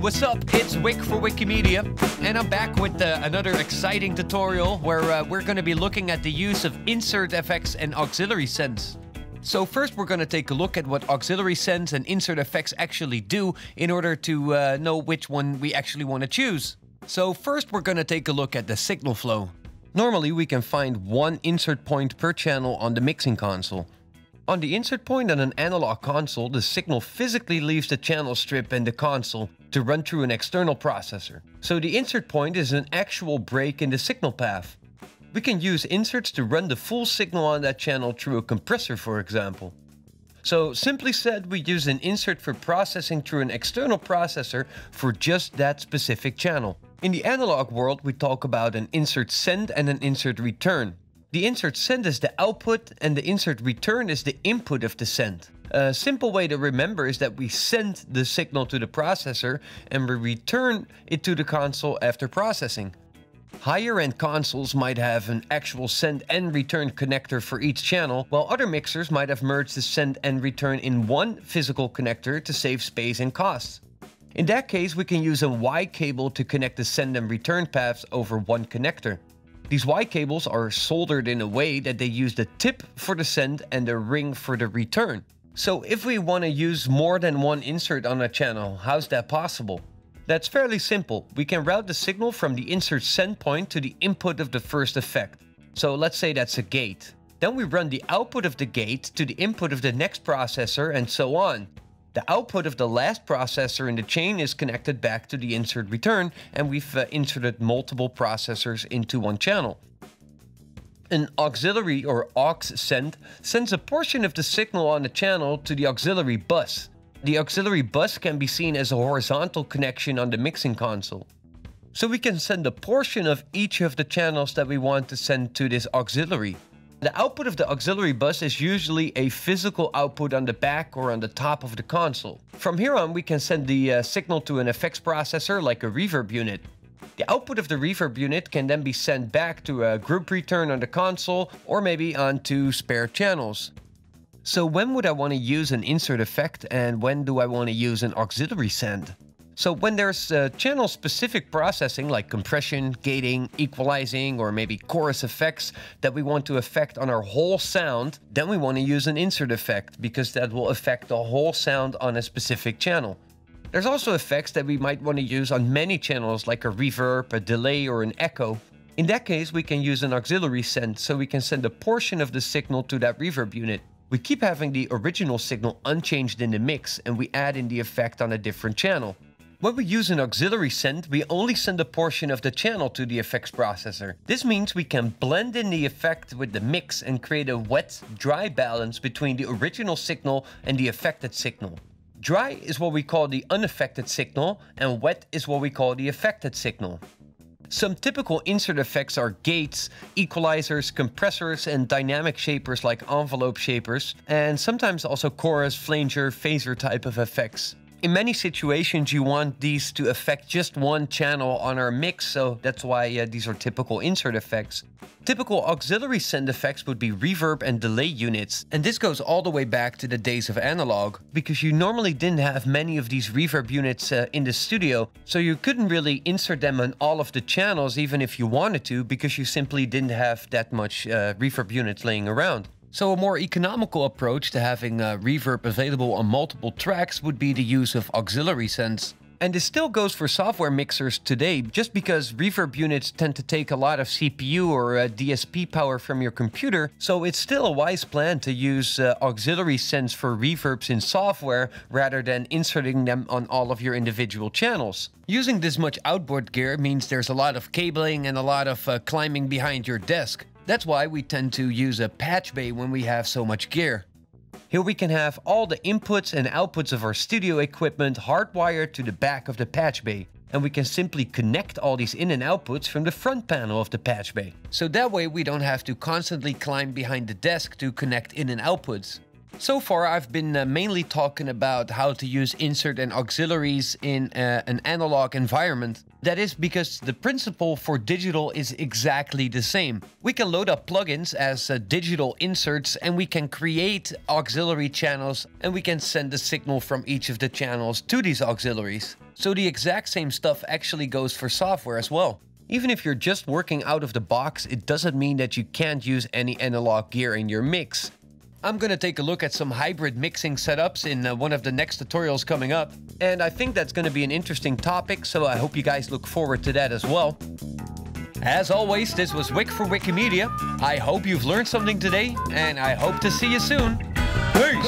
what's up? It's Wick for WickieMedia, and I'm back with another exciting tutorial where we're going to be looking at the use of insert effects and auxiliary sends. So first we're going to take a look at what auxiliary sends and insert effects actually do in order to know which one we actually want to choose. So first we're going to take a look at the signal flow. Normally we can find one insert point per channel on the mixing console. On the insert point on an analog console, the signal physically leaves the channel strip and the console to run through an external processor. So the insert point is an actual break in the signal path. We can use inserts to run the full signal on that channel through a compressor, for example. So simply said, we use an insert for processing through an external processor for just that specific channel. In the analog world, we talk about an insert send and an insert return. The insert send is the output and the insert return is the input of the send. A simple way to remember is that we send the signal to the processor and we return it to the console after processing. Higher end consoles might have an actual send and return connector for each channel, while other mixers might have merged the send and return in one physical connector to save space and costs. In that case, we can use a Y cable to connect the send and return paths over one connector. These Y cables are soldered in a way that they use the tip for the send and the ring for the return. So if we want to use more than one insert on a channel, how's that possible? That's fairly simple. We can route the signal from the insert send point to the input of the first effect. So let's say that's a gate. Then we run the output of the gate to the input of the next processor and so on. The output of the last processor in the chain is connected back to the insert return, and we've inserted multiple processors into one channel. An auxiliary or aux-send sends a portion of the signal on the channel to the auxiliary bus. The auxiliary bus can be seen as a horizontal connection on the mixing console. So we can send a portion of each of the channels that we want to send to this auxiliary. The output of the auxiliary bus is usually a physical output on the back or on the top of the console. From here on, we can send the signal to an effects processor like a reverb unit. The output of the reverb unit can then be sent back to a group return on the console or maybe onto spare channels. So when would I want to use an insert effect and when do I want to use an auxiliary send? So when there's channel-specific processing like compression, gating, equalizing, or maybe chorus effects that we want to affect on our whole sound, then we want to use an insert effect because that will affect the whole sound on a specific channel. There's also effects that we might want to use on many channels like a reverb, a delay, or an echo. In that case, we can use an auxiliary send so we can send a portion of the signal to that reverb unit. We keep having the original signal unchanged in the mix and we add in the effect on a different channel. When we use an auxiliary send, we only send a portion of the channel to the effects processor. This means we can blend in the effect with the mix and create a wet-dry balance between the original signal and the affected signal. Dry is what we call the unaffected signal and wet is what we call the affected signal. Some typical insert effects are gates, equalizers, compressors, and dynamic shapers like envelope shapers, and sometimes also chorus, flanger, phaser type of effects. In many situations, you want these to affect just one channel on our mix, so that's why these are typical insert effects. Typical auxiliary send effects would be reverb and delay units, and this goes all the way back to the days of analog, because you normally didn't have many of these reverb units in the studio, so you couldn't really insert them on all of the channels even if you wanted to, because you simply didn't have that much reverb units laying around. So a more economical approach to having reverb available on multiple tracks would be the use of auxiliary sends. And this still goes for software mixers today, just because reverb units tend to take a lot of CPU or DSP power from your computer, so it's still a wise plan to use auxiliary sends for reverbs in software rather than inserting them on all of your individual channels. Using this much outboard gear means there's a lot of cabling and a lot of climbing behind your desk. That's why we tend to use a patch bay when we have so much gear. Here we can have all the inputs and outputs of our studio equipment hardwired to the back of the patch bay. And we can simply connect all these in and outputs from the front panel of the patch bay. So that way we don't have to constantly climb behind the desk to connect in and outputs. So far, I've been mainly talking about how to use insert and auxiliaries in an analog environment. That is because the principle for digital is exactly the same. We can load up plugins as digital inserts, and we can create auxiliary channels, and we can send the signal from each of the channels to these auxiliaries. So the exact same stuff actually goes for software as well. Even if you're just working out of the box, it doesn't mean that you can't use any analog gear in your mix. I'm gonna take a look at some hybrid mixing setups in one of the next tutorials coming up. And I think that's gonna be an interesting topic, so I hope you guys look forward to that as well. As always, this was Wick for WickieMedia. I hope you've learned something today, and I hope to see you soon. Peace!